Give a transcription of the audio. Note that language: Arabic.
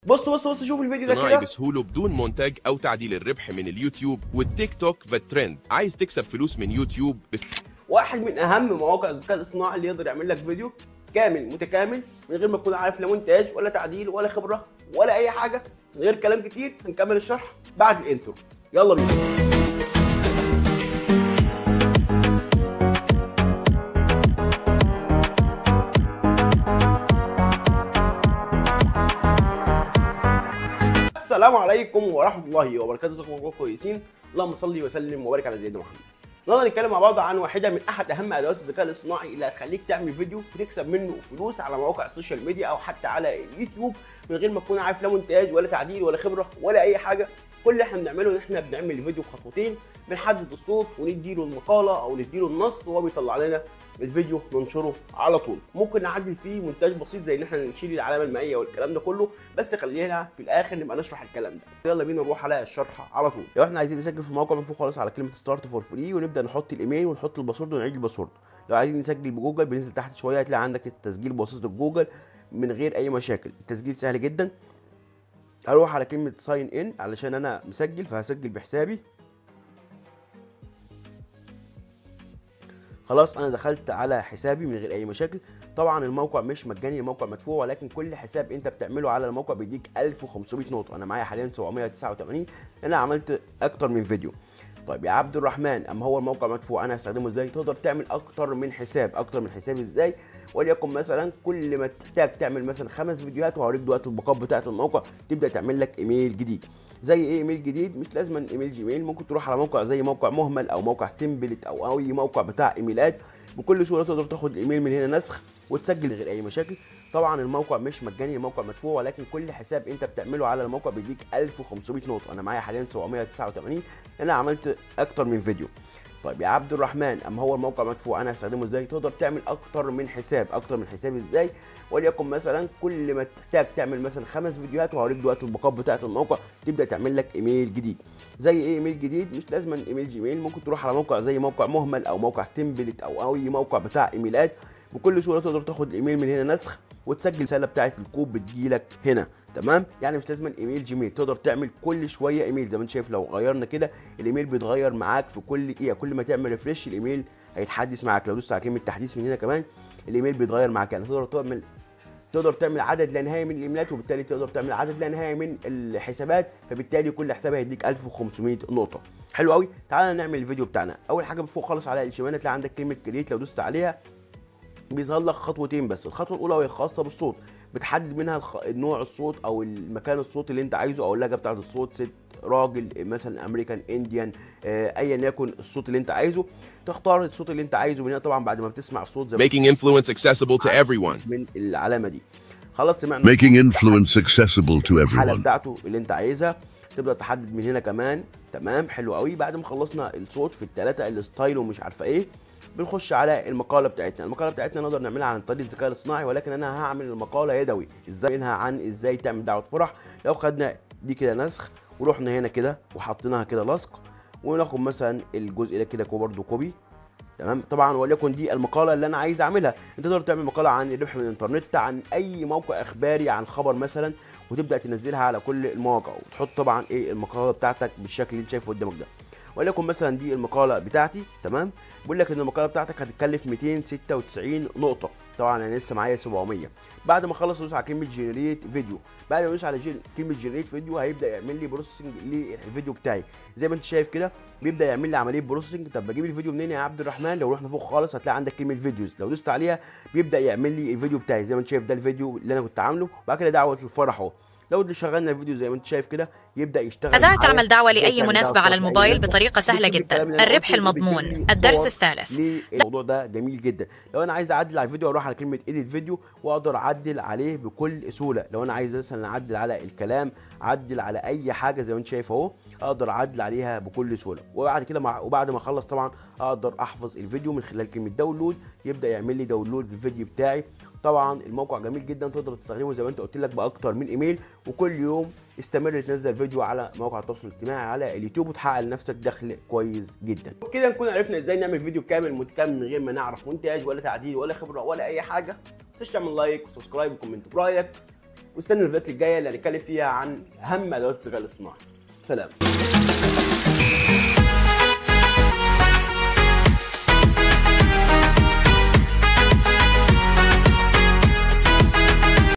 بص شوف الفيديو ده صناعي كده. بسهوله بدون مونتاج او تعديل الربح من اليوتيوب والتيك توك فالترند. عايز تكسب فلوس من يوتيوب واحد من اهم مواقع الذكاء الاصطناعي اللي يقدر يعمل لك فيديو كامل متكامل من غير ما تكون عارف لا مونتاج ولا تعديل ولا خبره ولا اي حاجه. من غير كلام كتير هنكمل الشرح بعد الانترو. يلا بينا. السلام عليكم ورحمه الله وبركاته. ازيكم كويسين؟ اللهم صل وسلم وبارك على سيدنا محمد. النهارده نتكلم مع بعض عن واحده من احد اهم ادوات الذكاء الاصطناعي اللي هتخليك تعمل فيديو وتكسب منه فلوس على مواقع السوشيال ميديا او حتى على اليوتيوب من غير ما تكون عارف لا مونتاج ولا تعديل ولا خبره ولا اي حاجه. كل اللي احنا بنعمله ان احنا بنعمل الفيديو بخطوتين، بنحدد الصوت ونديله المقاله او نديله النص وهو بيطلع لنا الفيديو ننشره على طول. ممكن نعدل فيه مونتاج بسيط زي ان احنا نشيل العلامه المائيه والكلام ده كله، بس خلينا في الاخر نبقى نشرح الكلام ده. يلا بينا نروح على الشرح على طول. لو احنا عايزين نسجل في الموقع من فوق خالص على كلمه ستارت فور فري ونبدا نحط الايميل ونحط الباسورد ونعيد الباسورد. لو عايزين نسجل بجوجل بننزل تحت شويه هتلاقي عندك التسجيل بواسطه جوجل من غير اي مشاكل. التسجيل سهل جدا. هروح على كلمه ساين ان علشان انا مسجل فهسجل بحسابي. خلاص انا دخلت على حسابي من غير اي مشاكل. طبعا الموقع مش مجاني، الموقع مدفوع، ولكن كل حساب انت بتعمله على الموقع بيديك 1500 نقطه. انا معايا حاليا 789. انا عملت اكتر من فيديو. طيب يا عبد الرحمن، اما هو الموقع مدفوع انا هستخدمه ازاي؟ تقدر تعمل اكتر من حساب ازاي؟ وليكن مثلا كل ما تحتاج تعمل مثلا 5 فيديوهات، وهوريك دلوقتي الباقات بتاعه الموقع، تبدا تعمل لك ايميل جديد. زي ايه ايميل جديد؟ مش لازم ايميل جيميل، ممكن تروح على موقع زي موقع مهمل او موقع تمبلت او اي موقع بتاع ايميلات. بكل سهوله تقدر تاخد الايميل من هنا نسخ وتسجل من غير اي مشاكل. طبعا الموقع مش مجاني، الموقع مدفوع، ولكن كل حساب انت بتعمله على الموقع بيديك 1500 نقطه. انا معايا حاليا 789. انا عملت اكتر من فيديو. طيب يا عبد الرحمن، اما هو الموقع مدفوع انا هستخدمه ازاي؟ تقدر تعمل اكتر من حساب ازاي؟ وليكن مثلا كل ما تحتاج تعمل مثلا 5 فيديوهات، وهوريك دلوقتي الباقات بتاعه الموقع، تبدا تعمل لك ايميل جديد. زي ايه ايميل جديد؟ مش لازم ايميل جيميل، ممكن تروح على موقع زي موقع مهمل او موقع تمبلت او اي موقع بتاع ايميلات. بكل سهوله تقدر تاخد الايميل من هنا نسخ وتسجل الرساله بتاعه الكود بتجيلك هنا. تمام؟ يعني مش لازم ايميل جيميل، تقدر تعمل كل شويه ايميل. زي ما انت شايف لو غيرنا كده الايميل بيتغير معاك في كل دقيقه، كل ما تعمل ريفريش الايميل هيتحدث معاك. لو دوست على كلمه تحديث من هنا كمان الايميل بيتغير معاك. يعني تقدر تعمل عدد لا نهائي من الايميلات، وبالتالي تقدر تعمل عدد لا نهائي من الحسابات، فبالتالي كل حساب هيديك 1500 نقطه. حلو قوي. تعالى نعمل الفيديو بتاعنا. اول حاجه فوق خالص على الشمال تلاقي عندك كلمه كريت، لو دوست عليها بيظهر لك خطوتين بس. الخطوه الاولى وهي الخاصه بالصوت، بتحدد منها نوع الصوت او المكان الصوت اللي انت عايزه او اللهجه بتاعه الصوت، ست، راجل، مثلا امريكان، انديان، ايا يكن الصوت اللي انت عايزه. تختار الصوت اللي انت عايزه من هنا. طبعا بعد ما بتسمع الصوت زي making influence accessible to everyone من العلامه دي. خلاص سمعنا making influence accessible to الحاله everyone. بتاعته اللي انت عايزها. تبدا تحدد من هنا كمان. تمام، حلو قوي. بعد ما خلصنا الصوت في الثلاثه الستايل ومش عارفه ايه، بنخش على المقاله بتاعتنا. المقاله بتاعتنا نقدر نعملها عن طريق الذكاء الاصطناعي، ولكن انا هعمل المقاله يدوي. ازاي منها؟ عن ازاي تعمل دعوه فرح. لو خدنا دي كده نسخ ورحنا هنا كده وحطيناها كده لصق، وناخد مثلا الجزء ده كده برده كوبي. تمام. طبعا وليكن دي المقاله اللي انا عايز اعملها. انت تقدر تعمل مقاله عن الربح من الانترنت، عن اي موقع اخباري، عن خبر مثلا، وتبدا تنزلها على كل المواقع، وتحط طبعا ايه المقاله بتاعتك بالشكل اللي انت شايفه قدامك ده. وليكن مثلا دي المقاله بتاعتي. تمام. بيقول لك ان المقاله بتاعتك هتتكلف 296 نقطه. طبعا انا لسه معايا 700. بعد ما اخلص ادوس على كلمه جنريت فيديو. بعد ما ادوس على كلمه جنريت فيديو هيبدا يعمل لي بروسيسنج للفيديو بتاعي. زي ما انت شايف كده بيبدا يعمل لي عمليه بروسيسنج. طب بجيب الفيديو منين يا عبد الرحمن؟ لو رحنا فوق خالص هتلاقي عندك كلمه فيديوز، لو دوست عليها بيبدا يعمل لي الفيديو بتاعي. زي ما انت شايف ده الفيديو اللي انا كنت عامله. وبعد كده دعوه الفرح اهو. لو شغلنا الفيديو زي ما انت شايف كده يبدا يشتغل. إذا تعمل دعوة لأي مناسبة على الموبايل بطريقة سهلة جدا. الربح المضمون. الدرس الثالث. الموضوع ده جميل جدا. لو انا عايز اعدل على الفيديو اروح على كلمه اديت فيديو واقدر اعدل عليه بكل سهوله. لو انا عايز مثلا اعدل على الكلام، اعدل على اي حاجه زي ما انت شايف اهو، اقدر اعدل عليها بكل سهوله. وبعد كده وبعد ما اخلص طبعا اقدر احفظ الفيديو من خلال كلمه داونلود، يبدا يعمل لي داونلود للفيديو بتاعي. طبعا الموقع جميل جدا، تقدر تستخدمه زي ما انت قلت لك باكتر من ايميل. وكل يوم استمر تنزل فيديو على مواقع التواصل الاجتماعي على اليوتيوب وتحقق لنفسك دخل كويس جدا. كده نكون عرفنا ازاي نعمل فيديو كامل متكامل من غير ما نعرف مونتاج ولا تعديل ولا خبره ولا اي حاجه. ما تنساش تعمل لايك وسبسكرايب وكومنت برايك، واستنوا الفيديوهات الجايه اللي هنتكلم فيها عن اهم ادوات الذكاء الاصطناعي. سلام.